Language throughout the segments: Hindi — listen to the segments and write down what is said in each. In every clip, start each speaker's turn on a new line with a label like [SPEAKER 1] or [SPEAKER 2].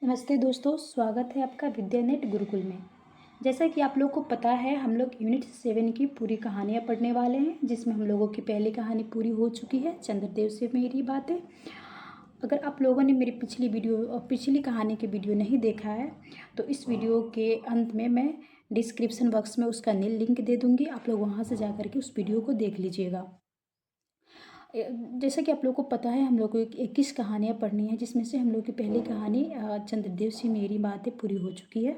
[SPEAKER 1] नमस्ते दोस्तों, स्वागत है आपका विद्यानेट गुरुकुल में। जैसा कि आप लोग को पता है, हम लोग यूनिट 7 की पूरी कहानियाँ पढ़ने वाले हैं, जिसमें हम लोगों की पहली कहानी पूरी हो चुकी है, चंद्रदेव से मेरी बातें। अगर आप लोगों ने मेरी पिछली कहानी की वीडियो नहीं देखा है तो इस वीडियो के अंत में मैं डिस्क्रिप्शन बॉक्स में उसका लिंक दे दूँगी। आप लोग वहाँ से जा कर के उस वीडियो को देख लीजिएगा। जैसा कि आप लोग को पता है, हम लोग को 21 कहानियाँ पढ़नी है, जिसमें से हम लोग की पहली कहानी चंद्रदेव से मेरी बातें पूरी हो चुकी है।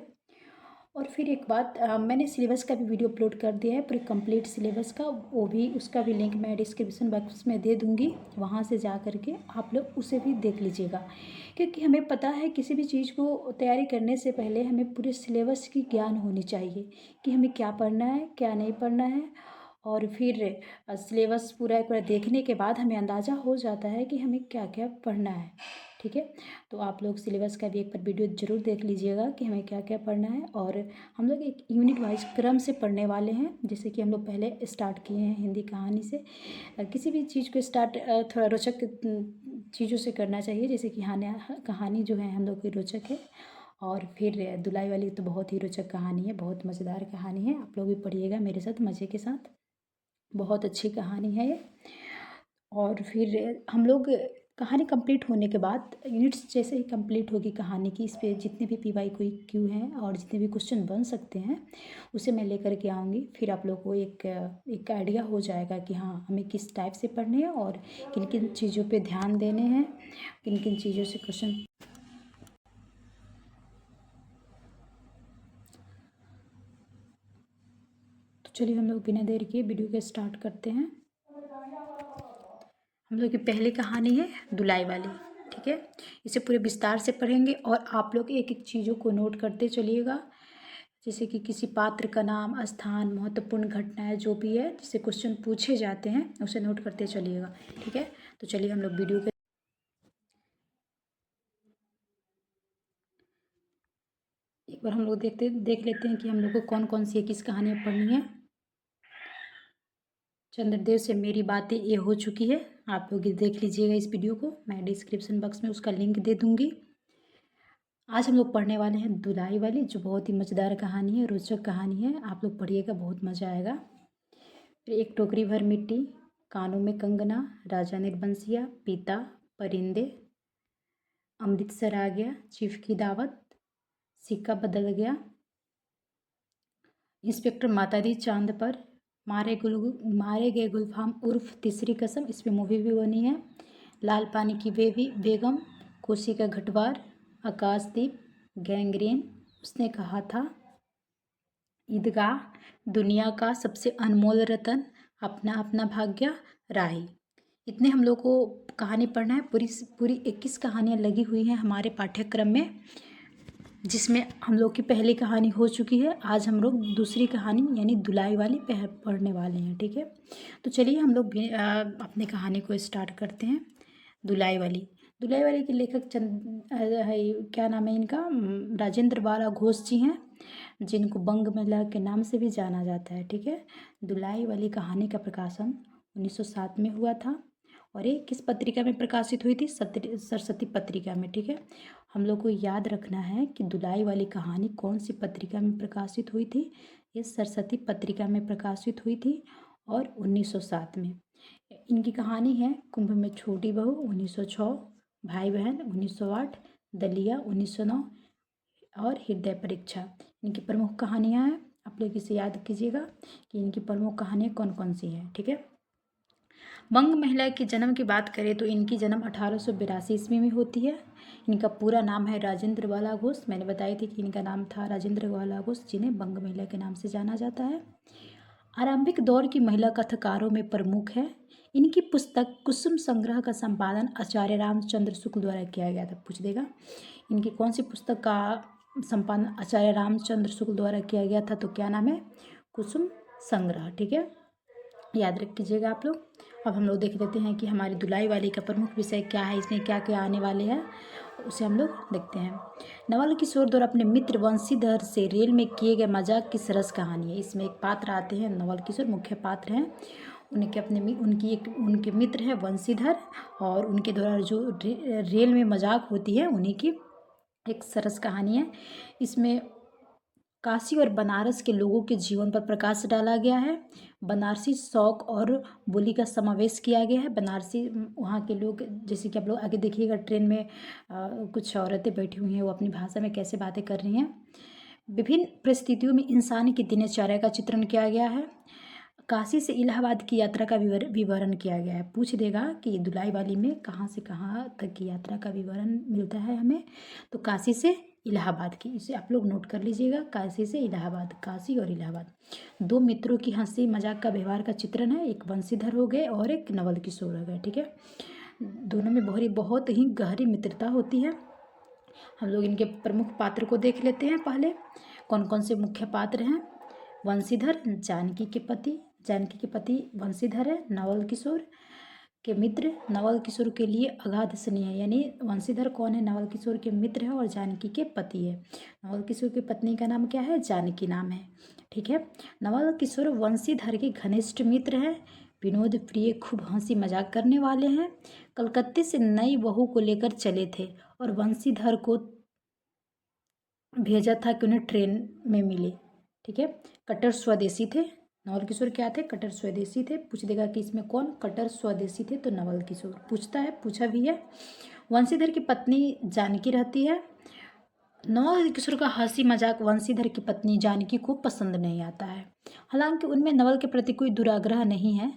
[SPEAKER 1] और फिर एक बात, मैंने सिलेबस का भी वीडियो अपलोड कर दिया है, पूरे कंप्लीट सिलेबस का। उसका भी लिंक मैं डिस्क्रिप्शन बॉक्स में दे दूँगी। वहाँ से जा कर के आप लोग उसे भी देख लीजिएगा, क्योंकि हमें पता है किसी भी चीज़ को तैयारी करने से पहले हमें पूरे सिलेबस की ज्ञान होनी चाहिए कि हमें क्या पढ़ना है, क्या नहीं पढ़ना है। और फिर सिलेबस पूरा एक बार देखने के बाद हमें अंदाज़ा हो जाता है कि हमें क्या क्या पढ़ना है। ठीक है, तो आप लोग सिलेबस का भी एक बार वीडियो ज़रूर देख लीजिएगा कि हमें क्या क्या पढ़ना है। और हम लोग एक यूनिट वाइज क्रम से पढ़ने वाले हैं, जैसे कि हम लोग पहले स्टार्ट किए हैं हिंदी कहानी से। किसी भी चीज़ को स्टार्ट थोड़ा रोचक चीज़ों से करना चाहिए, जैसे कि कहानी जो है हम लोग की रोचक है। और फिर दुलाई वाली तो बहुत ही रोचक कहानी है, बहुत मज़ेदार कहानी है। आप लोग भी पढ़िएगा मेरे साथ मज़े के साथ, बहुत अच्छी कहानी है ये। और फिर हम लोग कहानी कंप्लीट होने के बाद, यूनिट्स जैसे ही कंप्लीट होगी कहानी की, इस पे जितने भी पीवाई कोई क्यू हैं और जितने भी क्वेश्चन बन सकते हैं उसे मैं लेकर के आऊँगी। फिर आप लोग को एक आइडिया हो जाएगा कि हाँ, हमें किस टाइप से पढ़ने हैं और किन किन चीज़ों पे ध्यान देने हैं, किन किन चीज़ों से क्वेश्चन। तो चलिए हम लोग बिना देर किए वीडियो के स्टार्ट करते हैं। हम लोग की पहली कहानी है दुलाई वाली। ठीक है, इसे पूरे विस्तार से पढ़ेंगे और आप लोग एक एक चीज़ों को नोट करते चलिएगा, जैसे कि किसी पात्र का नाम, स्थान, महत्वपूर्ण घटनाएं जो भी है जिससे क्वेश्चन पूछे जाते हैं उसे नोट करते चलिएगा। ठीक है, तो चलिए हम लोग वीडियो के एक बार हम लोग देख लेते हैं कि हम लोग को कौन कौन सी 21 कहानियाँ पढ़नी है। चंद्रदेव से मेरी बातें ये हो चुकी है, आप लोग ये देख लीजिएगा इस वीडियो को, मैं डिस्क्रिप्शन बॉक्स में उसका लिंक दे दूँगी। आज हम लोग पढ़ने वाले हैं दुलाई वाली, जो बहुत ही मज़ेदार कहानी है, रोचक कहानी है। आप लोग पढ़िएगा, बहुत मज़ा आएगा। फिर एक टोकरी भर मिट्टी, कानों में कंगना, राजा निर्बंसिया, पिता, परिंदे, अमृतसर आ गया, चीफ की दावत, सिक्का बदल गया, इंस्पेक्टर माता दी चांद पर, मारे गए गुलफाम उर्फ तीसरी कसम, इस पर मूवी भी बनी है, लाल पानी की बेगम, कोसी का घटवार, आकाशदीप, गैंग्रीन, उसने कहा था, ईदगाह, दुनिया का सबसे अनमोल रतन, अपना अपना भाग्य, राही। इतने हम लोग को कहानी पढ़ना है। पूरी पूरी 21 कहानियाँ लगी हुई हैं हमारे पाठ्यक्रम में, जिसमें हम लोग की पहली कहानी हो चुकी है। आज हम लोग दूसरी कहानी यानी दुलाई वाली पढ़ने वाले हैं। ठीक है, तो चलिए हम लोग अपनी कहानी को स्टार्ट करते हैं। दुलाई वाली के लेखक क्या नाम है इनका, राजेंद्र बाला घोष जी हैं, जिनको बंग मेला के नाम से भी जाना जाता है। ठीक है, दुलाई वाली कहानी का प्रकाशन 1907 में हुआ था और ये किस पत्रिका में प्रकाशित हुई थी? सरस्वती पत्रिका में। ठीक है, हम लोग को याद रखना है कि दुलाई वाली कहानी कौन सी पत्रिका में प्रकाशित हुई थी। ये सरस्वती पत्रिका में प्रकाशित हुई थी और 1907 में। इनकी कहानी है कुंभ में छोटी बहू 1906, भाई बहन 1908, दलिया 1909 और हृदय परीक्षा। इनकी प्रमुख कहानियाँ हैं। आप लोग इसे याद कीजिएगा कि इनकी प्रमुख कहानियाँ कौन कौन सी हैं। ठीक है, बंग महिला के जन्म की बात करें तो इनकी जन्म 1882 ईस्वी में होती है। इनका पूरा नाम है राजेंद्र बाला घोष। मैंने बताई थी कि इनका नाम था राजेंद्र बाला घोष, जिन्हें बंग महिला के नाम से जाना जाता है। आरंभिक दौर की महिला कथाकारों में प्रमुख है। इनकी पुस्तक कुसुम संग्रह का संपादन आचार्य रामचंद्र शुक्ल द्वारा किया गया था। पूछ देगा इनकी कौन सी पुस्तक का संपादन आचार्य रामचंद्र शुक्ल द्वारा किया गया था, तो क्या नाम है? कुसुम संग्रह। ठीक है, याद रख कीजिएगा आप लोग। अब हम लोग देख लेते हैं कि हमारी दुलाई वाली का प्रमुख विषय क्या है, इसमें क्या क्या आने वाले हैं, उसे हम लोग देखते हैं। नवल किशोर द्वारा अपने मित्र वंशीधर से रेल में किए गए मजाक की सरस कहानी है। इसमें एक पात्र आते हैं, नवल किशोर मुख्य पात्र हैं। उनके मित्र हैं वंशीधर, और उनके द्वारा जो रेल में मजाक होती है उन्हीं की एक सरस कहानी है। इसमें काशी और बनारस के लोगों के जीवन पर प्रकाश डाला गया है। बनारसी शौक और बोली का समावेश किया गया है। बनारसी वहाँ के लोग, जैसे कि आप लोग आगे देखिएगा ट्रेन में कुछ औरतें बैठी हुई हैं, वो अपनी भाषा में कैसे बातें कर रही हैं। विभिन्न परिस्थितियों में इंसान की दिनचर्या का चित्रण किया गया है। काशी से इलाहाबाद की यात्रा का विवरण किया गया है। पूछ देगा कि दुलाई वाली में कहाँ से कहाँ तक की यात्रा का विवरण मिलता है हमें, तो काशी से इलाहाबाद की, इसे आप लोग नोट कर लीजिएगा। काशी से इलाहाबाद, काशी और इलाहाबाद। दो मित्रों की हंसी मजाक का व्यवहार का चित्रण है। एक बंशीधर हो गए और एक नवल किशोर हो गए, ठीक है। दोनों में बहुत ही गहरी मित्रता होती है। हम लोग इनके प्रमुख पात्र को देख लेते हैं। पहले कौन कौन से मुख्य पात्र हैं। वंशीधर जानकी के पति वंशीधर है। नवल किशोर के मित्र, नवल किशोर के लिए अगाध स्नेह है। यानी वंशीधर कौन है, नवल किशोर के मित्र है और जानकी के पति है। नवल किशोर की पत्नी का नाम क्या है, जानकी नाम है, ठीक है। नवल किशोर वंशीधर के घनिष्ठ मित्र हैं। विनोद प्रिय, खूब हंसी मजाक करने वाले हैं। कलकत्ते से नई बहू को लेकर चले थे और वंशीधर को भेजा था कि उन्हें ट्रेन में मिले, ठीक है। कट्टर स्वदेशी थे। नवल किशोर क्या थे, कट्टर स्वदेशी थे। पूछ देगा कि इसमें कौन कट्टर स्वदेशी थे, तो नवल किशोर पूछता है, पूछा भी है। वंशीधर की पत्नी जानकी रहती है। नवल किशोर का हंसी मजाक वंशीधर की पत्नी जानकी को पसंद नहीं आता है। हालांकि उनमें नवल के प्रति कोई दुराग्रह नहीं है।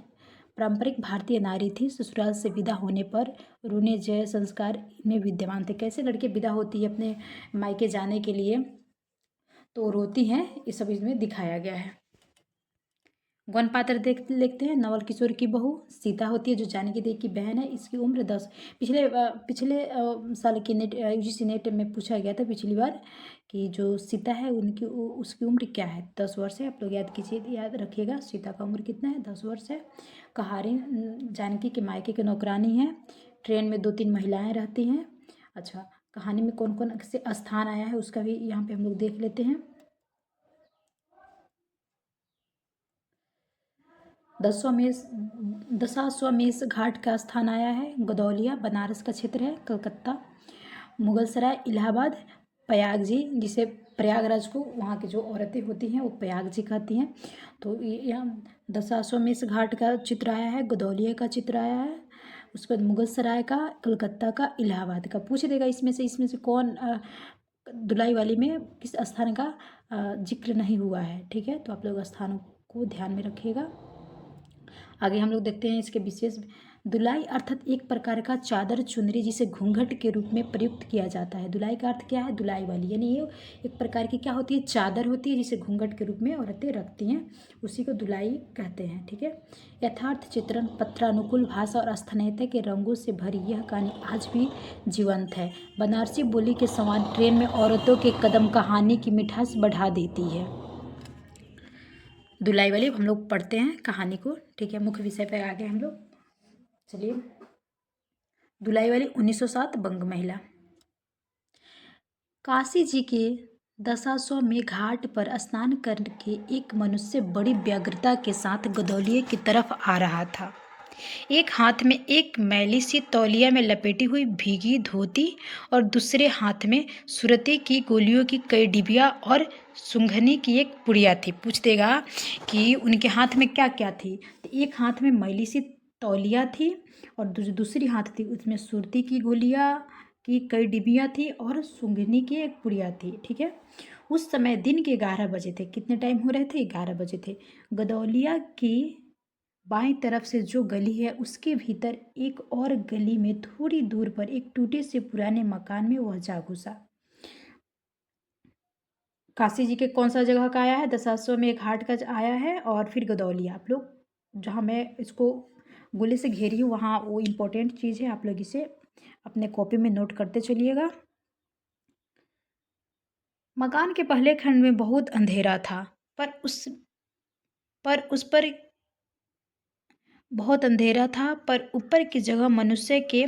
[SPEAKER 1] पारंपरिक भारतीय नारी थी। ससुराल से विदा होने पर रोने जय संस्कार में विद्यमान थे। कैसे लड़के विदा होती है अपने मायके जाने के लिए, तो रोती हैं, ये सब इसमें दिखाया गया है। गौण पात्र देख लेते हैं। नवल किशोर की बहू सीता होती है, जो जानकी देवी की बहन है। इसकी उम्र 10, पिछले साल की नेट यूजीसी नेट में पूछा गया था पिछली बार कि जो सीता है उनकी उसकी उम्र क्या है, 10 वर्ष है। आप लोग याद कीजिए, याद रखिएगा सीता का उम्र कितना है, 10 वर्ष है। कहानी जानकी के मायके की नौकरानी है। ट्रेन में 2-3 महिलाएं रहती हैं। अच्छा, कहानी में कौन कौन से स्थान आया है उसका भी यहाँ पे हम लोग देख लेते हैं। दशाश्वमेध घाट का स्थान आया है। गदौलिया बनारस का क्षेत्र है। कलकत्ता, मुगलसराय, इलाहाबाद, प्रयागजी, जिसे प्रयागराज को वहाँ की जो औरतें होती हैं वो प्रयागजी कहती हैं। तो ये यहाँ दशाश्वमेध घाट का चित्र आया है, गदौलिया का चित्र आया है, उसके बाद मुगलसराय का, कलकत्ता का, इलाहाबाद का। पूछ देगा इसमें से कौन दुलाई वाली में किस स्थान का जिक्र नहीं हुआ है, ठीक है। तो आप लोग स्थानों को ध्यान में रखिएगा। आगे हम लोग देखते हैं इसके विशेष। दुलाई अर्थात एक प्रकार का चादर चुनरी, जिसे घूंघट के रूप में प्रयुक्त किया जाता है। दुलाई का अर्थ क्या है, दुलाई वाली, यानी ये एक प्रकार की क्या होती है, चादर होती है, जिसे घूंघट के रूप में औरतें रखती हैं, उसी को दुलाई कहते हैं, ठीक है। यथार्थ चित्रण, पत्रानुकूल भाषा और स्थानीयता के रंगों से भरी यह कहानी आज भी जीवंत है। बनारसी बोली के समान ट्रेन में औरतों के कदम कहानी की मिठास बढ़ा देती है। दुलाई वाली हम लोग पढ़ते हैं कहानी को, ठीक है। मुख्य विषय पर आ गए हम लोग। चलिए, दुलाई वाली 1907 बंग महिला। काशी जी के दशाश्वमेध घाट पर स्नान करके एक मनुष्य बड़ी व्यग्रता के साथ गदौलिये की तरफ आ रहा था। एक हाथ में एक मैली सी तौलिया में लपेटी हुई भीगी धोती और दूसरे हाथ में सुरती की गोलियों की कई डिबिया और सुंघनी की एक पुड़िया थी। पूछ देगा कि उनके हाथ में क्या क्या थी, तो एक हाथ में मैली सी तौलिया थी और दूसरी हाथ थी उसमें सुरती की गोलियां की कई डिबिया थी और सुंघनी की एक पुड़िया थी, ठीक है। उस समय दिन के 11 बजे थे। कितने टाइम हो रहे थे, 11 बजे थे। गदौलिया की बाईं तरफ से जो गली है उसके भीतर एक और गली में थोड़ी दूर पर एक टूटे से पुराने मकान में वह जा घुसा। काशी जी के कौन सा जगह का आया है, दशाश्वमेध घाट का आया है और फिर गदौलिया। आप लोग जहाँ मैं इसको गोले से घेरी हूँ वहाँ वो इम्पोर्टेंट चीज़ है, आप लोग इसे अपने कॉपी में नोट करते चलिएगा। मकान के पहले खंड में बहुत अंधेरा था, पर ऊपर की जगह मनुष्य के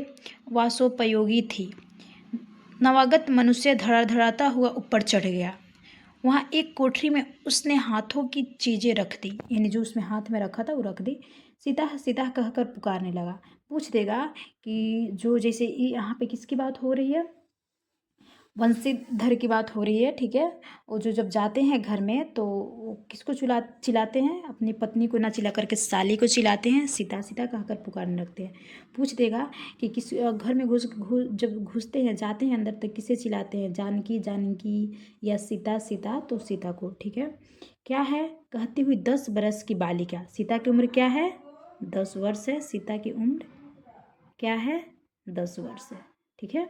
[SPEAKER 1] वासोपयोगी थी। नवागत मनुष्य धड़ाधड़ाता हुआ ऊपर चढ़ गया। वहाँ एक कोठरी में उसने हाथों की चीज़ें रख दी, यानी जो उसमें हाथ में रखा था वो रख दी। सीता सीता कहकर पुकारने लगा। पूछ देगा कि जो जैसे यहाँ पे किसकी बात हो रही है, वंशीधर की बात हो रही है, ठीक है। वो जो जब जाते हैं घर में तो वो किसको चिल्लाते हैं, अपनी पत्नी को ना चिल्ला करके साली को चिल्लाते हैं, सीता सीता कहकर पुकारने लगते हैं। पूछ देगा कि किस घर में जब घुसते हैं, जाते हैं अंदर, तक किसे चिल्लाते हैं, जानकी जानकी या सीता सीता, तो सीता को, ठीक है। क्या है, कहती हुई 10 बरस की बालिका। सीता की उम्र क्या है, 10 वर्ष है। सीता की उम्र क्या है, 10 वर्ष है, ठीक है।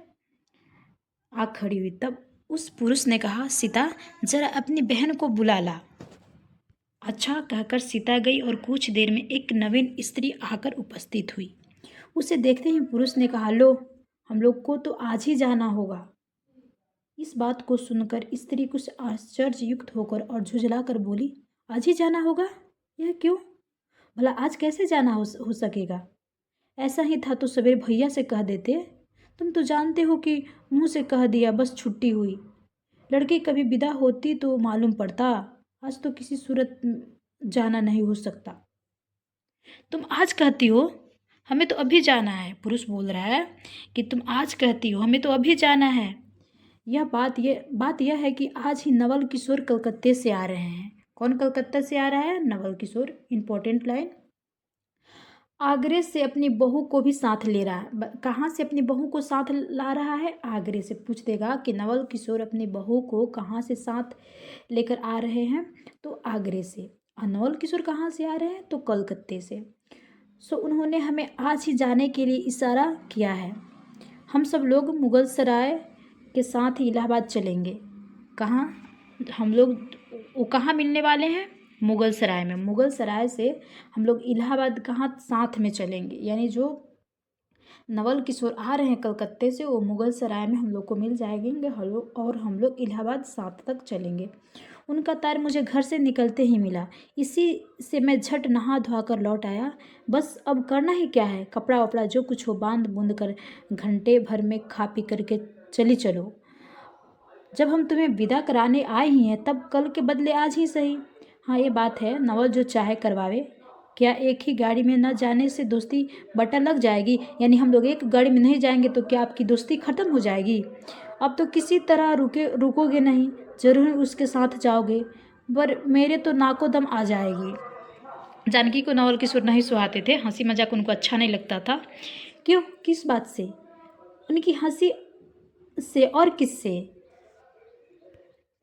[SPEAKER 1] आग खड़ी हुई, तब उस पुरुष ने कहा, सीता जरा अपनी बहन को बुला ला। अच्छा कहकर सीता गई और कुछ देर में एक नवीन स्त्री आकर उपस्थित हुई। उसे देखते ही पुरुष ने कहा, लो, हम लोग को तो आज ही जाना होगा। इस बात को सुनकर स्त्री कुछ आश्चर्ययुक्त होकर और झुंझला कर बोली, आज ही जाना होगा, यह क्यों? भला आज कैसे जाना हो सकेगा? ऐसा ही था तो सवेरे भैया से कह देते। तुम तो जानते हो कि मुंह से कह दिया, बस छुट्टी हुई। लड़की कभी विदा होती तो मालूम पड़ता। आज तो किसी सूरत जाना नहीं हो सकता। तुम आज कहती हो, हमें तो अभी जाना है। पुरुष बोल रहा है कि तुम आज कहती हो, हमें तो अभी जाना है। बात यह है कि आज ही नवल किशोर कलकत्ते से आ रहे हैं। कौन कलकत्ता से आ रहा है? नवल किशोर। Important line. आगरे से अपनी बहू को भी साथ ले रहा है। कहाँ से अपनी बहू को साथ ला रहा है? आगरे से। पूछ देगा कि नवल किशोर अपनी बहू को कहाँ से साथ लेकर आ रहे हैं? तो आगरे से। और नवल किशोर कहाँ से आ रहे हैं? तो कलकत्ते से। सो उन्होंने हमें आज ही जाने के लिए इशारा किया है। हम सब लोग मुगल सराय के साथ ही इलाहाबाद चलेंगे। कहाँ? हम लोग वो कहाँ मिलने वाले हैं? मुगल सराय में। मुगल सराय से हम लोग इलाहाबाद कहाँ साथ में चलेंगे, यानी जो नवल किशोर आ रहे हैं कलकत्ते से, वो मुगल सराय में हम लोग को मिल जाएंगे और हम लोग इलाहाबाद साथ तक चलेंगे। उनका तार मुझे घर से निकलते ही मिला। इसी से मैं झट नहा धोआ कर लौट आया। बस अब करना ही क्या है, कपड़ा वपड़ा जो कुछ हो बांध बूंद कर घंटे भर में खा पी करके चली चलो। जब हम तुम्हें विदा कराने आए ही हैं, तब कल के बदले आज ही सही। हाँ, ये बात है, नवल जो चाहे करवावे। क्या एक ही गाड़ी में न जाने से दोस्ती बटा लग जाएगी? यानी हम लोग एक गाड़ी में नहीं जाएंगे तो क्या आपकी दोस्ती ख़त्म हो जाएगी? अब तो किसी तरह रुकोगे नहीं, जरूर उसके साथ जाओगे। पर मेरे तो नाको दम आ जाएगी। जानकी को नवल किशोर नहीं सुहाते थे। हंसी मजाक उनको अच्छा नहीं लगता था। क्यों? किस बात से? उनकी हंसी से और किससे?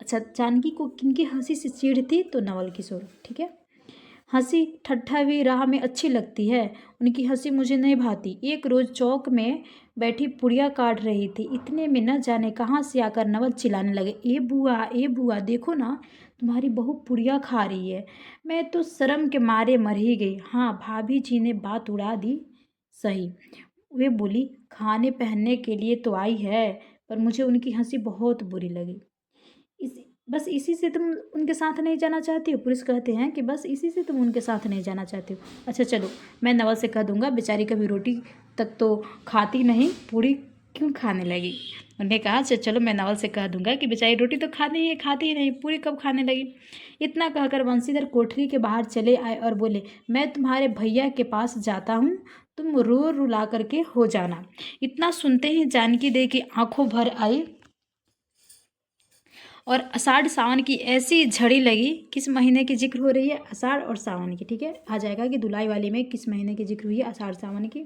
[SPEAKER 1] अच्छा, जानकी को किनकी हंसी से चिढ़ थी? तो नवल किशोर, ठीक है। हंसी ठट्ठा भी राह में अच्छी लगती है, उनकी हंसी मुझे नहीं भाती। एक रोज़ चौक में बैठी पुड़िया काट रही थी, इतने में न जाने कहाँ से आकर नवल चिल्लाने लगे, ए बुआ देखो ना, तुम्हारी बहू पुड़िया खा रही है। मैं तो शर्म के मारे मर ही गई। हाँ, भाभी जी ने बात उड़ा दी। सही, वे बोली, खाने पहनने के लिए तो आई है, पर मुझे उनकी हंसी बहुत बुरी लगी। बस इसी से तुम उनके साथ नहीं जाना चाहती हो? पुलिस कहते हैं कि बस इसी से तुम उनके साथ नहीं जाना चाहती हो। अच्छा चलो, मैं नवल से कह दूंगा, बेचारी कभी रोटी तक तो खाती नहीं, पूरी क्यों खाने लगी? उन्होंने कहा, अच्छा चलो, मैं नवल से कह दूंगा कि बेचारी रोटी तो खाती ही नहीं, पूरी कब खाने लगी? इतना कहकर वंशीधर कोठरी के बाहर चले आए और बोले, मैं तुम्हारे भैया के पास जाता हूँ, तुम रो रुला करके हो जाना। इतना सुनते ही जानकी देवी की आंखों भर आई और आषाढ़ सावन की ऐसी झड़ी लगी। किस महीने की जिक्र हो रही है? आषाढ़ और सावन की, ठीक है। आ जाएगा कि धुलाई वाली में किस महीने की जिक्र हुई है? आषाढ़ सावन की।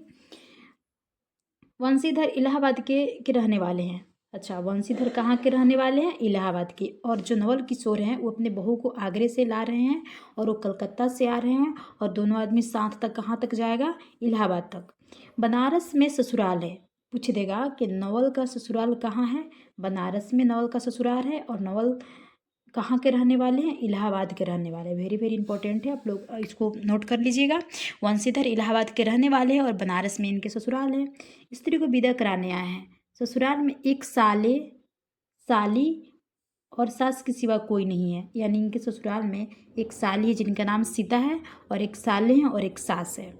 [SPEAKER 1] वंशीधर इलाहाबाद के रहने वाले हैं। अच्छा, वंशीधर कहाँ के रहने वाले हैं? इलाहाबाद के। और जो नवल किशोर हैं वो अपने बहू को आगरे से ला रहे हैं और वो कलकत्ता से आ रहे हैं, और दोनों आदमी साथ तक कहाँ तक जाएगा? इलाहाबाद तक। बनारस में ससुराल है। पूछ देगा कि नवल का ससुराल कहाँ है? बनारस में नवल का ससुराल है। और नवल कहाँ के रहने वाले हैं? इलाहाबाद के रहने वाले हैं। वेरी वेरी इंपॉर्टेंट है, आप लोग इसको नोट कर लीजिएगा। वंशीधर इलाहाबाद के रहने वाले हैं और बनारस में इनके ससुराल है। स्त्री को विदा कराने आए हैं। ससुराल में एक साली और सास के सिवा कोई नहीं है, यानी इनके ससुराल में एक साली है जिनका नाम सीता है, और एक साले हैं और एक सास है।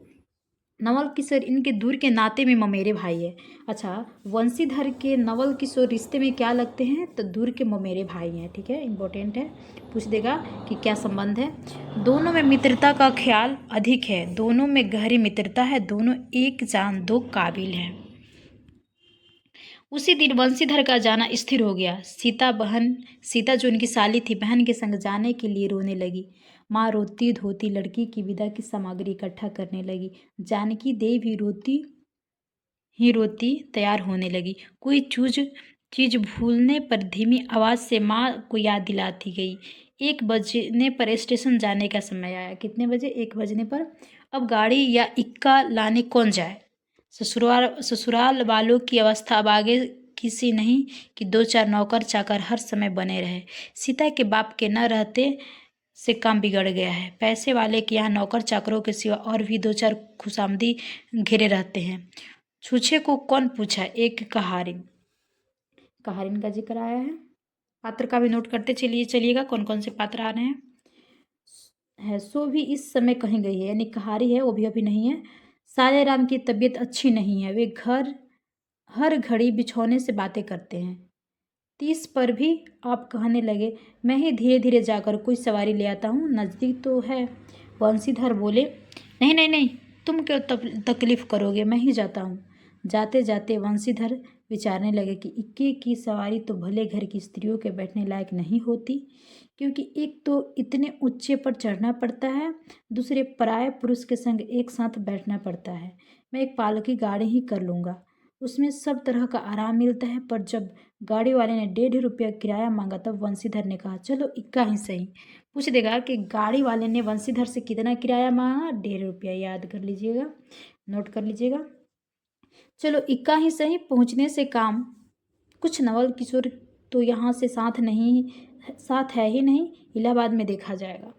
[SPEAKER 1] नवल किशोर इनके दूर के नाते में ममेरे भाई है। अच्छा, वंशीधर के नवल किशोर रिश्ते में क्या लगते हैं? तो दूर के ममेरे भाई हैं, ठीक है, इंपॉर्टेंट है। पूछ देगा कि क्या संबंध है। दोनों में मित्रता का ख्याल अधिक है, दोनों में गहरी मित्रता है, दोनों एक जान दो काबिल हैं। उसी दिन बंशीधर का जाना स्थिर हो गया। सीता जो उनकी साली थी, बहन के संग जाने के लिए रोने लगी। माँ रोती धोती लड़की की विदा की सामग्री इकट्ठा करने लगी। जानकी देवी ही रोती तैयार होने लगी। कोई चीज भूलने पर धीमी आवाज से माँ को याद दिलाती गई। 1 बजने पर स्टेशन जाने का समय आया। कितने बजे? 1 बजने पर। अब गाड़ी या इक्का लाने कौन जाए? ससुराल वालों की अवस्था अब आगे किसी नहीं कि 2-4 नौकर चाकर हर समय बने रहे। सीता के बाप के न रहते से काम बिगड़ गया है। पैसे वाले के यहाँ नौकर चाकरों के सिवा और भी 2-4 खुशामदी घेरे रहते हैं। छूछे को कौन पूछा? एक कहारिन का जिक्र आया है। पात्र का भी नोट करते चलिएगा कौन कौन से पात्र आ रहे हैं। सो भी इस समय कहीं गई है, यानी कहारी है, वो भी अभी नहीं है। साले राम की तबीयत अच्छी नहीं है, वे हर घड़ी बिछौने से बातें करते हैं। 30 पर भी आप कहने लगे, मैं ही धीरे धीरे जाकर कोई सवारी ले आता हूँ, नज़दीक तो है। बंशीधर बोले, नहीं नहीं नहीं, तुम क्यों तकलीफ करोगे, मैं ही जाता हूँ। जाते जाते बंशीधर विचारने लगे कि इक्के की सवारी तो भले घर की स्त्रियों के बैठने लायक नहीं होती, क्योंकि एक तो इतने ऊंचे पर चढ़ना पड़ता है, दूसरे पराये पुरुष के संग एक साथ बैठना पड़ता है। मैं एक पालकी गाड़ी ही कर लूँगा, उसमें सब तरह का आराम मिलता है। पर जब गाड़ी वाले ने 1.5 रुपया किराया मांगा तब बंशीधर ने कहा, चलो इक्का ही सही। पूछ देगा कि गाड़ी वाले ने बंशीधर से कितना किराया मांगा? 1.5 रुपया। याद कर लीजिएगा, नोट कर लीजिएगा। चलो इक्का ही सही, पहुंचने से काम। कुछ नवल किशोर तो यहाँ से साथ है ही नहीं, इलाहाबाद में देखा जाएगा।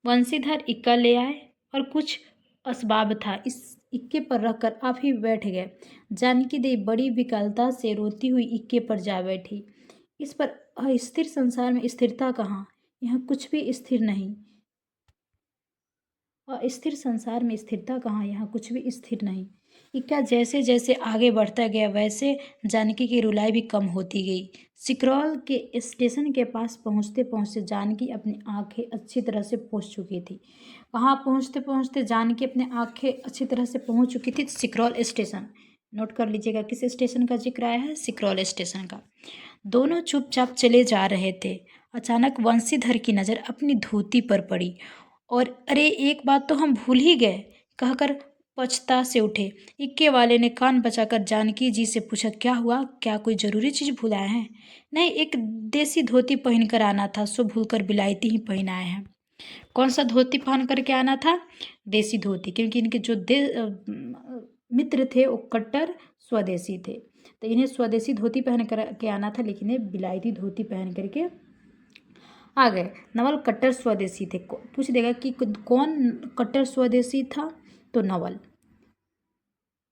[SPEAKER 1] बंशीधर इक्का ले आए और कुछ असबाब था, इस इक्के पर रखकर आप ही बैठ गए। जानकी देवी बड़ी विकलता से रोती हुई इक्के पर जा बैठी। इस पर अस्थिर संसार में स्थिरता कहाँ? यहाँ कुछ भी स्थिर नहीं। अस्थिर संसार में स्थिरता कहाँ? यहाँ कुछ भी स्थिर नहीं। इक्का जैसे जैसे आगे बढ़ता गया वैसे जानकी की रुलाई भी कम होती गई। सिकरौल के स्टेशन के पास पहुँचते पहुँचते जानकी अपनी आंखें अच्छी तरह से पहुँच चुकी थी। वहाँ पहुँचते पहुँचते जानकी अपनी आंखें अच्छी तरह से पहुँच चुकी थी। सिकरौल स्टेशन, नोट कर लीजिएगा किस स्टेशन का जिक्र आया है? सिकरौल स्टेशन का। दोनों चुपचाप चले जा रहे थे। अचानक बंशीधर की नज़र अपनी धोती पर पड़ी और अरे एक बात तो हम भूल ही गए कहकर पछता से उठे। इक्के वाले ने कान बचाकर जानकी जी से पूछा, क्या हुआ? क्या कोई ज़रूरी चीज़ भूल आए हैं? नहीं, एक देसी धोती पहन कर आना था, सो भूलकर बिलायती ही पहन आए हैं। कौन सा धोती पहन करके आना था? देसी धोती, क्योंकि इनके जो मित्र थे वो कट्टर स्वदेशी थे, तो इन्हें स्वदेशी धोती पहन कर के आना था, लेकिन ये बिलायती धोती पहन करके आ गए। नवल कट्टर स्वदेशी थे। पूछ देगा कि कौन कट्टर स्वदेशी था? तो नवल।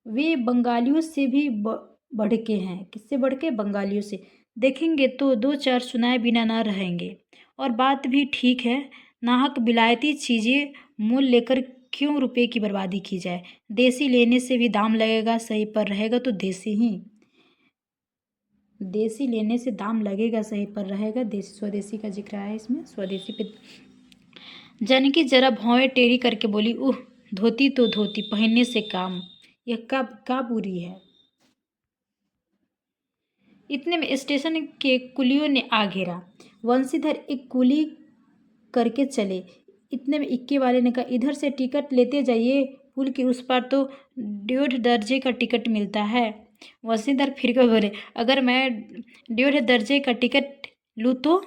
[SPEAKER 1] वे बंगालियों से भी बढ़ के हैं। किससे बढ़ के? बंगालियों से। देखेंगे तो 2-4 सुनाए बिना ना रहेंगे। और बात भी ठीक है, नाहक बिलायती चीज़ें मोल लेकर क्यों रुपए की बर्बादी की जाए? देसी लेने से भी दाम लगेगा, सही पर रहेगा तो देसी लेने से दाम लगेगा, सही पर रहेगा। देसी स्वदेशी का जिक्र आया है इसमें, स्वदेशी पे। जानकी जरा भौवें टेढ़ी करके बोली, उह, धोती तो धोती, पहनने से काम, यह का बुरी है। इतने में स्टेशन के कुलियों ने आ घेरा। बंशीधर एक कुली करके चले। इतने में इक्के वाले ने कहा, इधर से टिकट लेते जाइए, पुल के उस पार तो 1.5 दर्जे का टिकट मिलता है। बंशीधर फिर के बोले, अगर मैं 1.5 दर्जे का टिकट लूँ तो?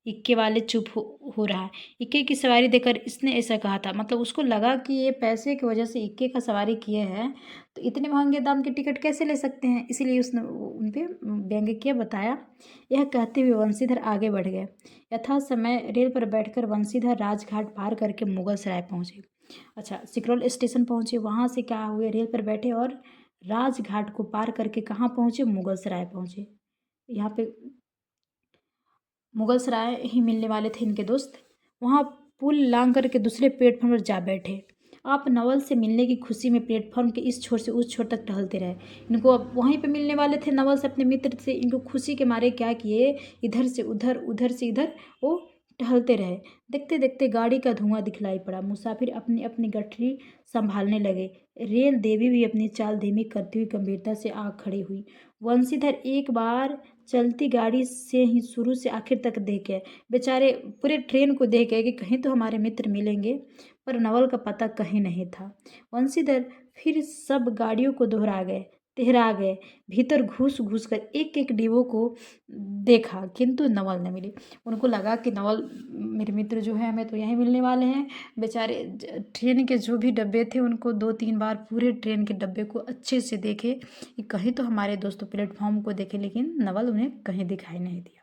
[SPEAKER 1] इक्के वाले चुप हो रहा है। इक्के की सवारी देखकर इसने ऐसा कहा था, मतलब उसको लगा कि ये पैसे की वजह से इक्के का सवारी किए हैं, तो इतने महंगे दाम के टिकट कैसे ले सकते हैं, इसीलिए उसने उन पर व्यंग्य किया, बताया। यह कहते हुए बंशीधर आगे बढ़ गए। यथा समय रेल पर बैठकर बंशीधर राजघाट पार करके मुगल सराय पहुँचे। अच्छा, सिकरौल स्टेशन पहुँचे, वहाँ से क्या हुए, रेल पर बैठे और राजघाट को पार करके कहाँ पहुँचे? मुगल सराय पहुँचे। यहाँ पे मुगल सराय ही मिलने वाले थे इनके दोस्त। वहाँ पुल लांग करके दूसरे प्लेटफॉर्म पर जा बैठे। आप नवल से मिलने की खुशी में प्लेटफॉर्म के इस छोर से उस छोर तक टहलते रहे। इनको अब वहीं पे मिलने वाले थे नवल से, अपने मित्र से। इनको खुशी के मारे क्या किए, इधर से उधर, उधर से इधर वो टहलते रहे। देखते देखते गाड़ी का धुआं दिखलाई पड़ा। मुसाफिर अपनी अपनी गठरी संभालने लगे। रेल देवी भी अपनी चाल धीमी करती हुई गंभीरता से आ खड़ी हुई। वंशीधर एक बार चलती गाड़ी से ही शुरू से आखिर तक देखे, बेचारे पूरे ट्रेन को देख गए कि कहीं तो हमारे मित्र मिलेंगे, पर नवल का पता कहीं नहीं था। वंशीधर फिर सब गाड़ियों को दोहरा गए, तिहरा गए, भीतर घुस घुस कर एक एक डिब्बों को देखा, किंतु नवल न मिली। उनको लगा कि नवल मेरे मित्र जो है हमें तो यहीं मिलने वाले हैं। बेचारे ट्रेन के जो भी डब्बे थे उनको 2-3 बार पूरे ट्रेन के डब्बे को अच्छे से देखे कि कहीं तो हमारे दोस्तों प्लेटफॉर्म को देखे, लेकिन नवल उन्हें कहीं दिखाई नहीं दिया।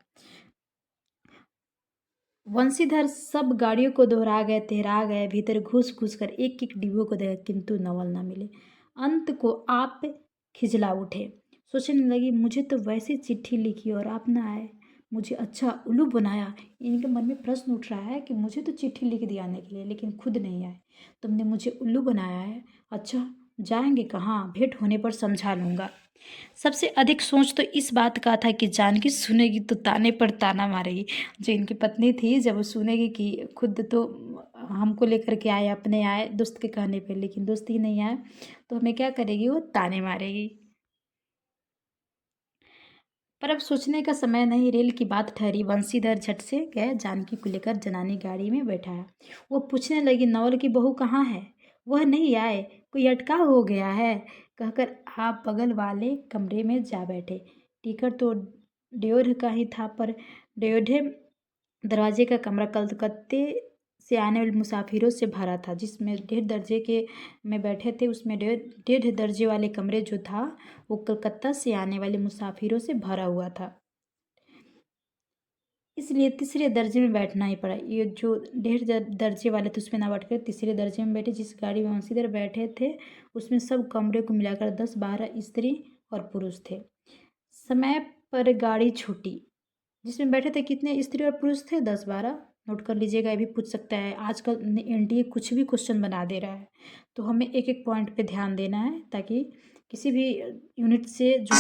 [SPEAKER 1] वंशीधर सब गाड़ियों को दोहरा गए, तिहरा गए, भीतर घुस घुस कर एक एक डिब्बों को देखा, किंतु नवल ना मिले। अंत को आप खिजला उठे। सोचने लगी, मुझे तो वैसी चिट्ठी लिखी और आप ना आए, मुझे अच्छा उल्लू बनाया। इनके मन में प्रश्न उठ रहा है कि मुझे तो चिट्ठी लिख दी आने के लिए, लेकिन खुद नहीं आए, तुमने मुझे उल्लू बनाया है। अच्छा, जाएंगे कहाँ? भेंट होने पर समझा लूँगा। सबसे अधिक सोच तो इस बात का था कि जानकी सुनेगी तो ताने पर ताना मारेगी। जो इनकी पत्नी थी, जब वो सुनेगी कि खुद तो हमको लेकर के आए, अपने आए दोस्त के कहने पे, लेकिन दोस्त ही नहीं आए, तो हमें क्या करेगी? वो ताने मारेगी। पर अब सोचने का समय नहीं, रेल की बात ठहरी। बंशीधर झट से गए, जानकी को लेकर जनानी गाड़ी में बैठाया। वो पूछने लगी, नवल की बहू कहाँ है? वह नहीं आए, कोई अटका हो गया है, कहकर आप बगल वाले कमरे में जा बैठे। टिकट तो ड्योढ़ का ही था, पर ड्योढ़े दरवाजे का कमरा कलकत्ते से आने वाले मुसाफिरों से भरा था। जिसमें 1.5 दर्जे के में बैठे थे, उसमें 1.5 दर्जे वाले कमरे जो था वो कलकत्ता से आने वाले मुसाफिरों से भरा हुआ था, इसलिए तीसरे दर्जे में बैठना ही पड़ा। ये जो 1.5 दर्जे वाले थे उसमें ना बैठ कर तीसरे दर्जे में बैठे। जिस गाड़ी में वंशीधर बैठे थे उसमें सब कमरे को मिलाकर 10-12 स्त्री और पुरुष थे। समय पर गाड़ी छूटी। जिसमें बैठे थे कितने स्त्री और पुरुष थे? 10-12। नोट कर लीजिएगा, ये भी पूछ सकता है। आजकल एनडीए कुछ भी क्वेश्चन बना दे रहा है, तो हमें एक एक पॉइंट पे ध्यान देना है ताकि किसी भी यूनिट से जो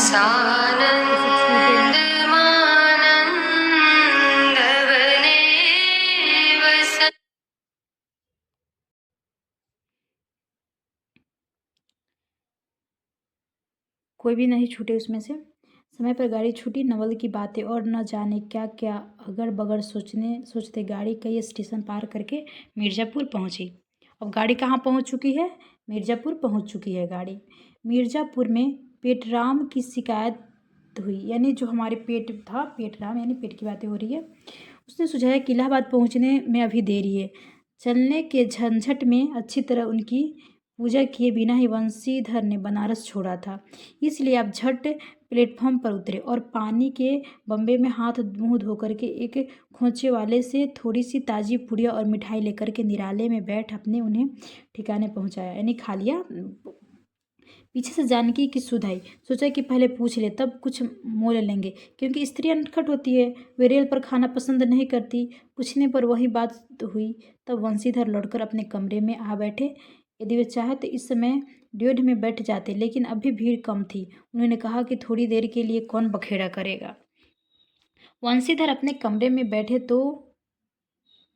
[SPEAKER 1] कोई भी नहीं छूटे उसमें से। समय पर गाड़ी छूटी। नवल की बातें और न जाने क्या क्या अगड़ बगड़ सोचते गाड़ी कई स्टेशन पार करके मिर्ज़ापुर पहुंची। अब गाड़ी कहाँ पहुंच चुकी है? मिर्ज़ापुर पहुंच चुकी है गाड़ी। मिर्ज़ापुर में पेटराम की शिकायत हुई, यानी जो हमारे पेट था, पेटराम यानी पेट की बातें हो रही है। उसने सुझाया कि इलाहाबाद पहुँचने में अभी देरी है। चलने के झंझट में अच्छी तरह उनकी पूजा किए बिना ही वंशीधर ने बनारस छोड़ा था, इसलिए आप झट प्लेटफॉर्म पर उतरे और पानी के बम्बे में हाथ मुंह धो करके एक खोचे वाले से थोड़ी सी ताज़ी पुड़िया और मिठाई लेकर के निराले में बैठ अपने उन्हें ठिकाने पहुंचाया, यानी खा लिया। पीछे से जानकी की सुध आई। सोचा कि पहले पूछ ले, तब कुछ मोल लेंगे, क्योंकि स्त्रियां नटखट होती है, वे रेल पर खाना पसंद नहीं करती। पूछने पर वही बात हुई। तब वंशीधर लौटकर अपने कमरे में आ बैठे। यदि वे चाहे तो इस समय ड्योढ़ में बैठ जाते, लेकिन अभी भीड़ कम थी। उन्होंने कहा कि थोड़ी देर के लिए कौन बखेड़ा करेगा। वंशीधर अपने कमरे में बैठे तो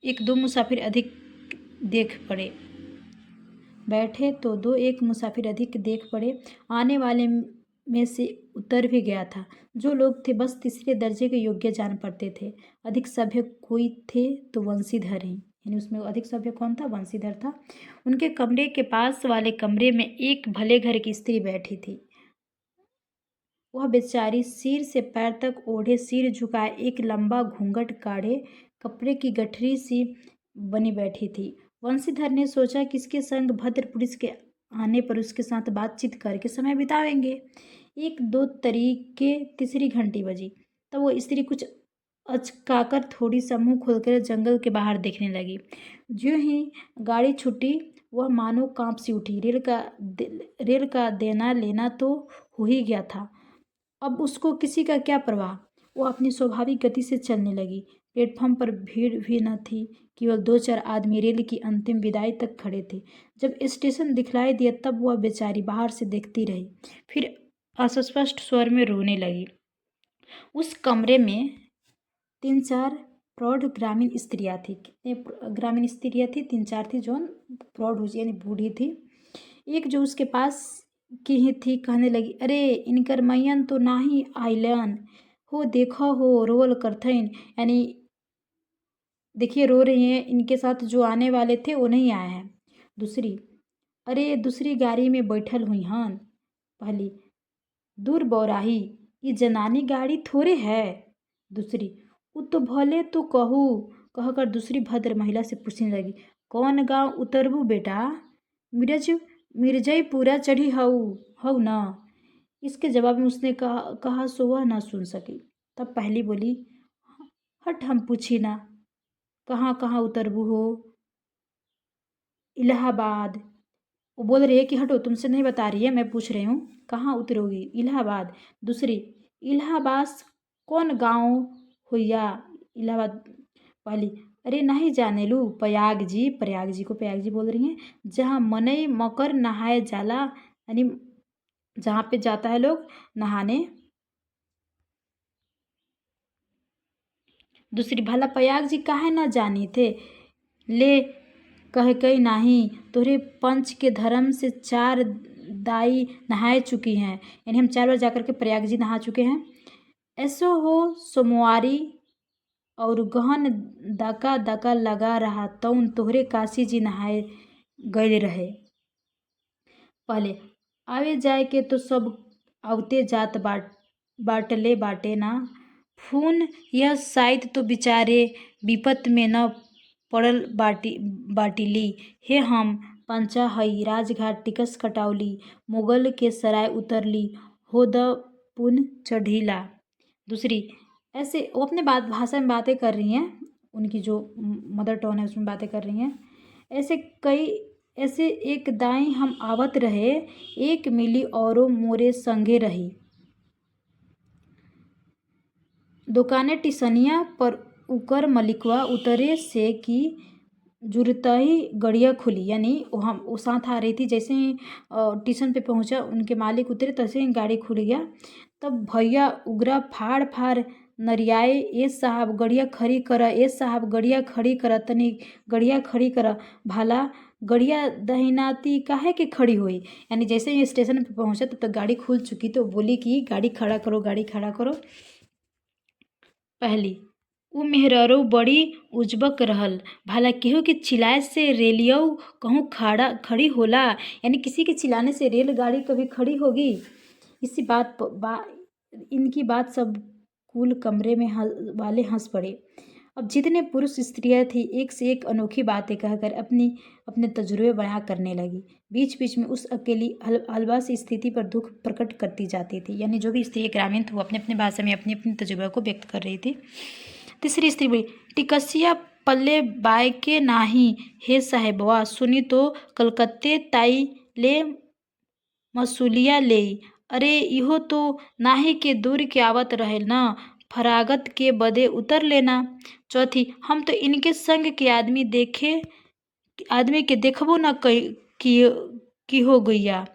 [SPEAKER 1] एक दो मुसाफिर अधिक देख पड़े। देख पड़े। आने वाले में से उतर भी गया था। जो लोग थे बस तीसरे दर्जे के योग्य जान पड़ते थे। अधिक सभ्य कोई थे तो वंशीधर ही, यानी उसमें अधिक सभ्य कौन था? वंशीधर था। उनके कमरे के पास वाले कमरे में एक भले घर की स्त्री बैठी थी। वह बेचारी सिर से पैर तक ओढ़े, सिर झुकाए, एक लंबा घूंघट काढ़े, कपड़े की गठरी सी बनी बैठी थी। वंशीधर ने सोचा कि इसके संग भद्र पुरुष के आने पर उसके साथ बातचीत करके समय बितावेंगे। 1-2 तरीके तीसरी घंटी बजी। तब वो स्त्री कुछ अचकाकर थोड़ी सा मुँह खोलकर जंगल के बाहर देखने लगी। ज्यों ही गाड़ी छूटी वह मानो कांप सी उठी। रेल का देना लेना तो हो ही गया था, अब उसको किसी का क्या परवाह। वो अपनी स्वाभाविक गति से चलने लगी। प्लेटफॉर्म पर भीड़ भी न थी, केवल 2-4 आदमी रेल की अंतिम विदाई तक खड़े थे। जब स्टेशन दिखलाई दिया तब वह बेचारी बाहर से देखती रही, फिर अस्पष्ट स्वर में रोने लगी। उस कमरे में 3-4 प्रौढ़ ग्रामीण स्त्रियाँ थी। कितने ग्रामीण स्त्रियाँ थी? 3-4 थी जो प्रौढ़ हो यानी बूढ़ी थी। एक जो उसके पास की ही थी कहने लगी, अरे इनकर मैयन तो नाही आइलन हो, देखो हो रोल करथइन, यानी देखिए रो रही हैं, इनके साथ जो आने वाले थे वो नहीं आए हैं। दूसरी, अरे दूसरी गाड़ी में बैठल हुई हन। पहली, दूर बौराही, ये जनानी गाड़ी थोड़े है। दूसरी, वो तो भले तो कहूँ, कहकर दूसरी भद्र महिला से पूछने लगी, कौन गांव उतरबू बेटा? मिर्जईपुरा चढ़ी हऊ ना? इसके जवाब में उसने कहा सो वह न सुन सकी। तब पहली बोली, हट हम पूछी ना, कहाँ कहाँ उतरबू हो? इलाहाबाद। वो बोल रही है कि हटो, तुमसे नहीं बता रही है, मैं पूछ रही हूँ कहाँ उतरोगी? इलाहाबाद। दूसरी, इलाहाबाद कौन गांव हुआ? इलाहाबाद। पहली, अरे नहीं जाने लू, प्रयाग जी को प्रयाग जी बोल रही हैं, जहाँ मनई मकर नहाए जाला, यानी जहाँ पे जाता है लोग नहाने। दूसरी, भला प्रयाग जी काहे न जानी थे? ले कह कई नाही, तोरे पंच के धर्म से 4 दाई नहाए चुकी हैं, यानी हम 4 बार जाकर के प्रयाग जी नहा चुके हैं। ऐसो हो सोमवारी और गहन दका दका लगा रहा तौन तोहरे काशी जी नहाए गए रहे। पहले, आवे जाए के तो सब आवते जात बाटले बाटे ना, खून यह शायद तो बेचारे विपत में न पड़ल बाटिली। हे हम पंचा हई राजघाट टिकस कटावली, मुगल के सराय उतरली, होद पुन चढ़ीला। दूसरी, ऐसे वो अपने भाषा में बातें कर रही हैं, उनकी जो मदर टोन है उसमें बातें कर रही हैं। ऐसे एक दाई हम आवत रहे, एक मिली औरो मोरे संगे रही, दुकाने टिसनिया पर उकर मलिकवा उतरे से कि जुरतही गड़िया खुली, यानी वो साथ आ रही थी। जैसे ही स्टेशन पे पहुंचा, उनके मालिक उतरे, तैसे ही गाड़ी खुल गया। तब भैया उगरा फाड़ फाड़ नरियाए, ए साहब गड़िया खड़ी कर, ए साहब गड़िया खड़ी कर, तनी गड़िया खड़ी कर, भाला गड़िया दहिनाती काहे के खड़ी हुई। यानी जैसे ही स्टेशन पे पहुंचा तब तक गाड़ी खुल चुकी, तो बोली कि गाड़ी खड़ा करो, गाड़ी खड़ा करो। पहली, उ मेहरारू बड़ी उजबक रहल, भला केहू के चिल्लाए से रेलियऊ कहूँ खड़ी होला, यानी किसी के चिल्लाने से रेलगाड़ी कभी खड़ी होगी? इनकी बात सब कुल कमरे में वाले हंस पड़े। अब जितने पुरुष स्त्रियां थी एक से एक अनोखी बातें कहकर अपने तजुर्बे बयां करने लगी। बीच बीच में उस अकेली हलवा सी स्थिति पर दुख प्रकट करती जाती थी, यानी जो भी स्त्री ग्रामीण थी वो अपने अपने भाषा में अपनी अपनी तजुर्बा को व्यक्त कर रही थी। तीसरी स्त्री बोली, टिकसिया पल्ले बाय के नाही हे साहेबवा, सुनी तो कलकत्ते ताई ले मसूलिया ले, अरे इहो तो नाही के दूर के आवत रहे न, फरागत के बदे उतर लेना। चौथी, हम तो इनके संग के आदमी के देखबो न की हो गईया।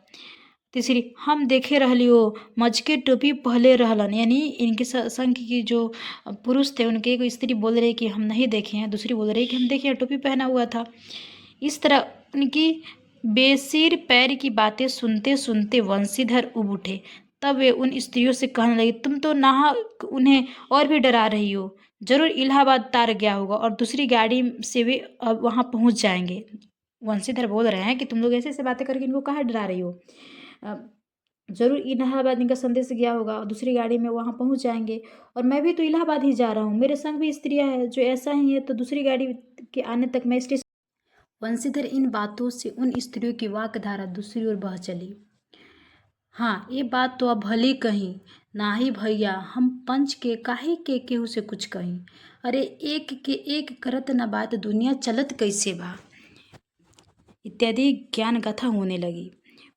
[SPEAKER 1] तीसरी, हम देखे रहलियो मजके टोपी पहले रहलन, यानी इनके संग की जो पुरुष थे उनके एक स्त्री बोल रही कि हम नहीं देखे हैं, दूसरी बोल रही कि हम देखे हैं, टोपी पहना हुआ था। इस तरह उनकी बेसिर पैर की बातें सुनते सुनते वंशीधर उब उठे। तब वे उन स्त्रियों से कहने लगे, तुम तो नाहक उन्हें और भी डरा रही हो, जरूर इलाहाबाद तार गया होगा और दूसरी गाड़ी से वे अब वहाँ पहुँच जाएंगे। वंशीधर बोल रहे हैं कि तुम लोग ऐसे ऐसे बातें करके इनको काहे डरा रही हो, जरूर इलाहाबाद इनका संदेश गया होगा और दूसरी गाड़ी में वहाँ पहुँच जाएंगे, और मैं भी तो इलाहाबाद ही जा रहा हूँ, मेरे संग भी स्त्रियाँ हैं जो ऐसा ही है, तो दूसरी गाड़ी के आने तक मैं स्टेशन। वंशीधर इन बातों से उन स्त्रियों की वाकधारा दूसरी ओर बह चली। हाँ, ये बात तो अब भली कही, नाही भैया हम पंच के काहे के केहू से कुछ कही, अरे एक के एक करत न बात दुनिया चलत कैसे बा, इत्यादि ज्ञान गाथा होने लगी।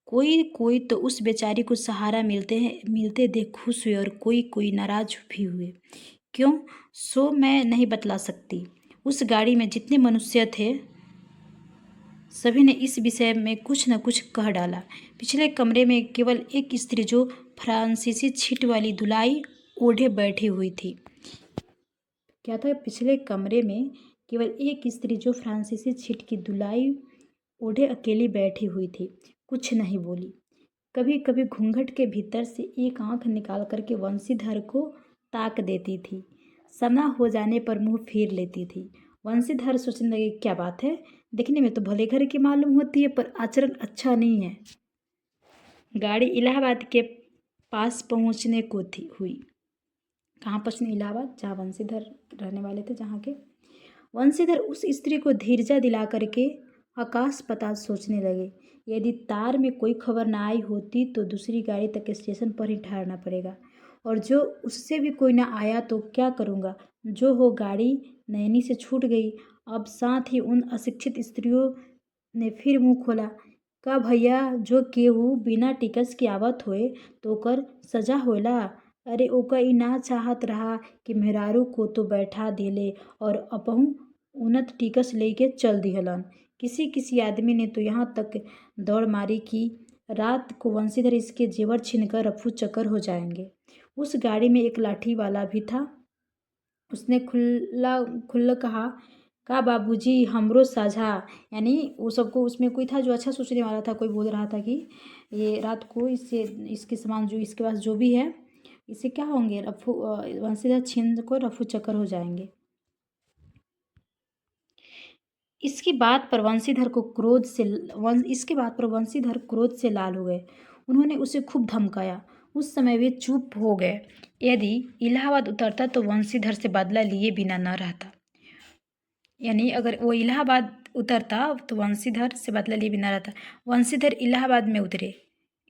[SPEAKER 1] कोई कोई तो उस बेचारी को सहारा मिलते देख खुश हुए और कोई कोई नाराज भी हुए। क्यों, सो मैं नहीं बतला सकती। उस गाड़ी में जितने मनुष्य थे सभी ने इस विषय में कुछ न कुछ कह डाला। पिछले कमरे में केवल एक स्त्री जो फ्रांसीसी छीट वाली दुलाई ओढ़े बैठी हुई थी। क्या था, पिछले कमरे में केवल एक स्त्री जो फ्रांसीसी छिट की दुलाई ओढ़े अकेली बैठी हुई थी। कुछ नहीं बोली। कभी कभी घूंघट के भीतर से एक आंख निकाल करके वंशीधर को ताक देती थी। सना हो जाने पर मुंह फेर लेती थी। वंशीधर सोचने लगे, क्या बात है, दिखने में तो भले घर की मालूम होती है पर आचरण अच्छा नहीं है। गाड़ी इलाहाबाद के पास पहुंचने को हुई। कहाँ पहुंचने? इलाहाबाद, जहाँ वंशीधर रहने वाले थे, जहाँ के। वंशीधर उस स्त्री को धीरजा दिला करके आकाश पाताल सोचने लगे। यदि तार में कोई खबर ना आई होती तो दूसरी गाड़ी तक स्टेशन पर ही ठहरना पड़ेगा, और जो उससे भी कोई ना आया तो क्या करूँगा। जो हो, गाड़ी नैनी से छूट गई। अब साथ ही उन अशिक्षित स्त्रियों ने फिर मुंह खोला। का भैया, जो केहू बिना टिकस के आवत होए तो ओकर सजा होला। अरे ओका ई ना चाहत रहा कि मेहरारू को तो बैठा देले और अपहू उन्नत टिकस लेके चल दिहलन। किसी किसी आदमी ने तो यहाँ तक दौड़ मारी कि रात को वंशीधर इसके जेवर छीनकर रफू चक्कर हो जाएंगे। उस गाड़ी में एक लाठी वाला भी था। उसने खुल्ला खुल्ला कहा, का बाबूजी हमरो साझा, यानी वो सबको, उसमें कोई था जो अच्छा सोचने वाला था। कोई बोल रहा था कि ये रात को इससे इसके सामान जो इसके पास जो भी है इससे क्या होंगे, रफू वंशीधर छीन को रफू चक्कर हो जाएंगे। इसकी बात पर वंशीधर क्रोध से लाल हो गए। उन्होंने उसे खूब धमकाया। उस समय वे चुप हो गए। यदि इलाहाबाद उतरता तो वंशीधर से बदला लिए बिना न रहता। यानी अगर वो इलाहाबाद उतरता तो वंशीधर से बदला लिए बिना रहता। वंशीधर इलाहाबाद में उतरे।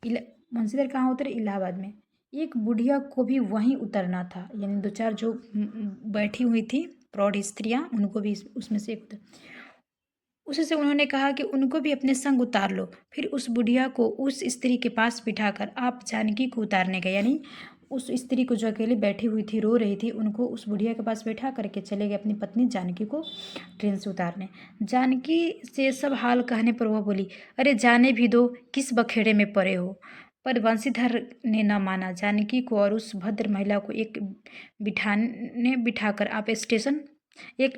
[SPEAKER 1] वंशीधर कहाँ उतरे? इलाहाबाद में। एक बुढ़िया को भी वहीं उतरना था, यानी दो चार जो बैठी हुई थी प्रौढ़ स्त्रियाँ, उनको भी उसमें से एक उससे उन्होंने कहा कि उनको भी अपने संग उतार लो। फिर उस बुढ़िया को उस स्त्री के पास बिठाकर आप जानकी को उतारने गए, यानी उस स्त्री को जो अकेली बैठी हुई थी, रो रही थी, उनको उस बुढ़िया के पास बैठा करके चले गए अपनी पत्नी जानकी को ट्रेन से उतारने। जानकी से सब हाल कहने पर वह बोली, अरे जाने भी दो, किस बखेड़े में पड़े हो। पर वंशीधर ने न माना। जानकी को और उस भद्र महिला को एक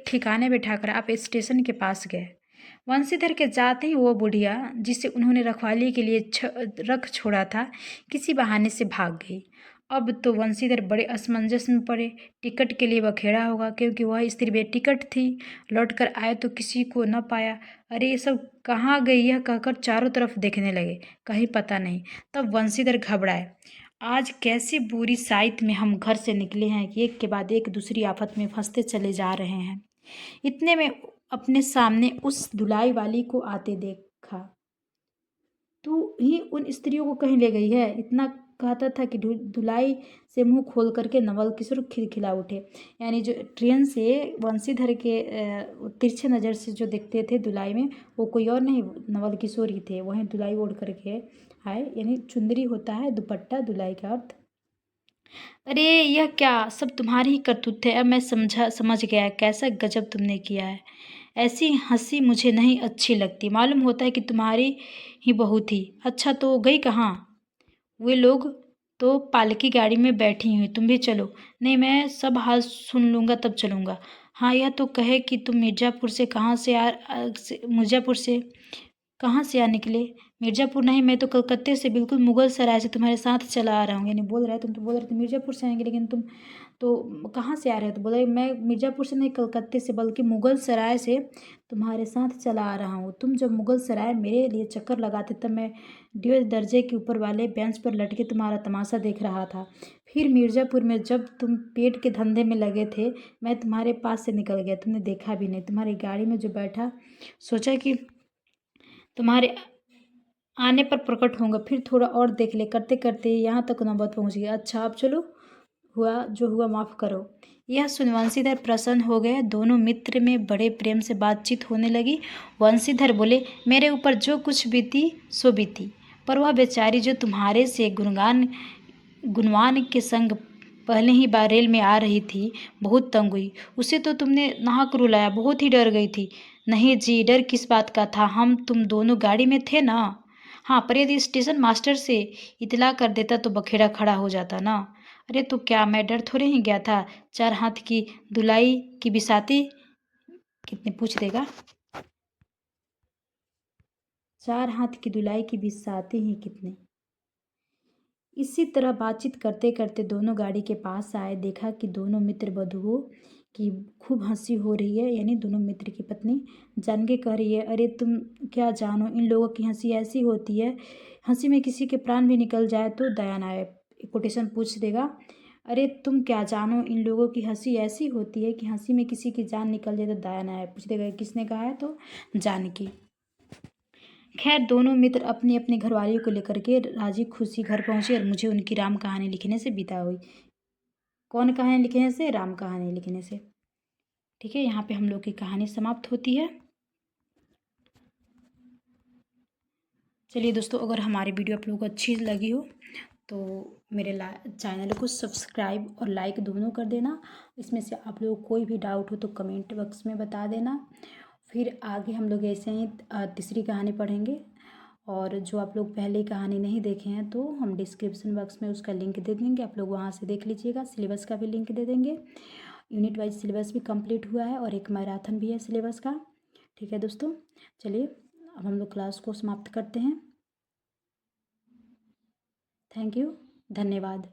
[SPEAKER 1] ठिकाने बिठाकर आप स्टेशन के पास गए। वंशीधर के जाते ही वो बुढ़िया, जिसे उन्होंने रखवाली के लिए रख छोड़ा था, किसी बहाने से भाग गई। अब तो वंशीधर बड़े असमंजस में पड़े। टिकट के लिए बखेड़ा होगा, क्योंकि वह स्त्री बेटिकट थी। लौटकर आए तो किसी को न पाया। अरे ये सब कहाँ गई, यह कहकर चारों तरफ देखने लगे, कहीं पता नहीं। तब वंशीधर घबराए। आज कैसी बुरी साइत में हम घर से निकले हैं कि एक के बाद एक दूसरी आफत में फंसते चले जा रहे हैं। इतने में अपने सामने उस दुलाई वाली को आते देखा। तू ही उन स्त्रियों को कहीं ले गई है, इतना कहता था कि दुलाई से मुंह खोल करके नवल किशोर खिलखिला उठे। यानी जो ट्रेन से वंशीधर के तिरछे नज़र से जो देखते थे दुलाई में, वो कोई और नहीं, नवल किशोर ही थे। वहीं दुलाई ओढ़ करके आए, यानी चुंदरी होता है दुपट्टा, दुलाई का अर्थ। अरे यह क्या सब तुम्हारी ही करतूत है। अब मैं समझ गया कैसा गजब तुमने किया है। ऐसी हंसी मुझे नहीं अच्छी लगती। मालूम होता है कि तुम्हारी ही बहू थी। अच्छा तो गई कहाँ? वे लोग तो पालकी गाड़ी में बैठी हुई, तुम भी चलो। नहीं, मैं सब हाल सुन लूँगा तब चलूँगा। हाँ, यह तो कहे कि तुम मिर्ज़ापुर से कहाँ से आ निकले? मिर्ज़ापुर नहीं, मैं तो कलकत्ते से, बिल्कुल मुगल सराय से तुम्हारे साथ चला आ रहा हूँ। यानी बोल रहा है, तुम तो बोल रहे थे मिर्ज़ापुर से आएंगे, लेकिन तुम तो कहाँ से आ रहे हो? तो बोल रहे, मैं मिर्ज़ापुर से नहीं, कलकत्ते से, बल्कि मुगल सराय से तुम्हारे साथ चला आ रहा हूँ। तुम जब मुगल सराय मेरे लिए चक्कर लगाते तब मैं डी दर्जे के ऊपर वाले बेंच पर लटके तुम्हारा तमाशा देख रहा था। फिर मिर्ज़ापुर में जब तुम पेट के धंधे में लगे थे, मैं तुम्हारे पास से निकल गया, तुमने देखा भी नहीं। तुम्हारी गाड़ी में जो बैठा, सोचा कि तुम्हारे आने पर प्रकट होऊंगा, फिर थोड़ा और देख ले। करते करते यहाँ तक नौबत पहुँच गई। अच्छा अब चलो, हुआ जो हुआ माफ़ करो। यह सुन वंशीधर प्रसन्न हो गए। दोनों मित्र में बड़े प्रेम से बातचीत होने लगी। वंशीधर बोले, मेरे ऊपर जो कुछ बीती सो बीती, पर वह बेचारी जो तुम्हारे से गुणवान के संग पहले ही बार रेल में आ रही थी, बहुत तंग हुई। उसे तो तुमने नाहक रुलाया, बहुत ही डर गई थी। नहीं जी, डर किस बात का था, हम तुम दोनों गाड़ी में थे ना। हाँ, पर यदि स्टेशन मास्टर से इतला कर देता तो बखेड़ा खड़ा हो जाता ना। अरे तो क्या मैं डर थोड़े ही गया था। 4 हाथ की धुलाई की बिसाती कितने पूछ देगा। 4 हाथ की धुलाई की बिसाती ही कितने। इसी तरह बातचीत करते करते दोनों गाड़ी के पास आए। देखा कि दोनों मित्र बधुओं की खूब हंसी हो रही है, यानी दोनों मित्र की पत्नी जान के कह रही है, अरे तुम क्या जानो, इन लोगों की हंसी ऐसी होती है, हंसी में किसी के प्राण भी निकल जाए तो दया ना आए। कोटेशन पूछ देगा, अरे तुम क्या जानो, इन लोगों की हंसी ऐसी होती है कि हंसी में किसी की जान निकल जाए तो दया ना आए। पूछ देगा किसने कहा है, तो जानकी। खैर दोनों मित्र अपनी अपनी घरवालियों को लेकर के राजी खुशी घर पहुंचे और मुझे उनकी राम कहानी लिखने से विदा हुई। कौन कहानी लिखने से? राम कहानी लिखने से। ठीक है, यहाँ पे हम लोग की कहानी समाप्त होती है। चलिए दोस्तों, अगर हमारी वीडियो आप लोगों को अच्छी लगी हो तो मेरे चैनल को सब्सक्राइब और लाइक दोनों कर देना। इसमें से आप लोगों को कोई भी डाउट हो तो कमेंट बॉक्स में बता देना। फिर आगे हम लोग ऐसे ही तीसरी कहानी पढ़ेंगे। और जो आप लोग पहले कहानी नहीं देखे हैं तो हम डिस्क्रिप्शन बॉक्स में उसका लिंक दे देंगे, आप लोग वहाँ से देख लीजिएगा। सिलेबस का भी लिंक दे देंगे। यूनिट वाइज सिलेबस भी कंप्लीट हुआ है और एक मैराथन भी है सिलेबस का। ठीक है दोस्तों, चलिए अब हम लोग क्लास को समाप्त करते हैं। थैंक यू, धन्यवाद।